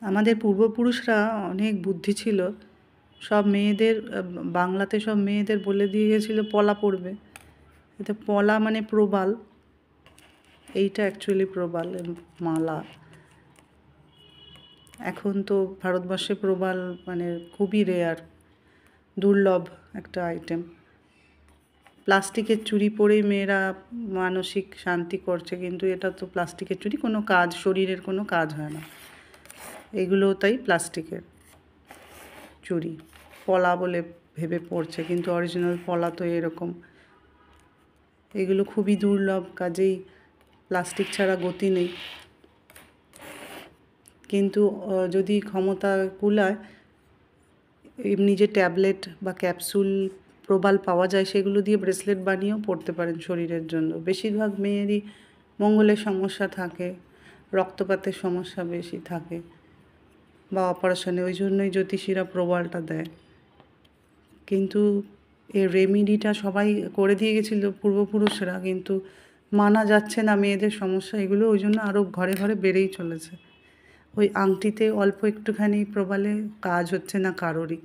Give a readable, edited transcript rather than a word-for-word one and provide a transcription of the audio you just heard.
আমাদের পূর্বপুরুষরা অনেক বুদ্ধি ছিল। সব মেয়েদের বাংলাতে সব মেয়েদের বলে দিয়ে গেছিলো পলা পড়বে। এতে পলা মানে প্রবাল, এইটা অ্যাকচুয়ালি প্রবাল মালা। এখন তো ভারতবর্ষে প্রবাল মানে খুবই রেয়ার, দুর্লভ একটা আইটেম। প্লাস্টিকের চুড়ি পরেই মেয়েরা মানসিক শান্তি করছে, কিন্তু এটা তো প্লাস্টিকের চুড়ি, কোনো কাজ, শরীরের কোনো কাজ হয় না। এগুলো তাই প্লাস্টিকের চুড়ি, পলা বলে ভেবে পড়ছে, কিন্তু অরিজিনাল পলা তো এরকম। এগুলো খুবই দুর্লভ, কাজেই প্লাস্টিক ছাড়া গতি নেই। কিন্তু যদি ক্ষমতা কুলায়, এমনি যে ট্যাবলেট বা ক্যাপসুল প্রবাল পাওয়া যায়, সেগুলো দিয়ে ব্রেসলেট বানিয়েও পরতে পারেন শরীরের জন্য। বেশিরভাগ মেয়েরই মঙ্গলের সমস্যা থাকে, রক্তপাতের সমস্যা বেশি থাকে, বা অপারেশনে, ওই জন্যই জ্যোতিষীরা প্রবালটা দেয়। কিন্তু এই রেমিডিটা সবাই করে দিয়ে গেছিলো পূর্বপুরুষরা, কিন্তু মানা যাচ্ছে না মেয়েদের সমস্যা এগুলো, ওই জন্য আরও ঘরে ঘরে বেড়েই চলেছে। ওই আংটিতে অল্প একটুখানি প্রবালে কাজ হচ্ছে না কারোরই।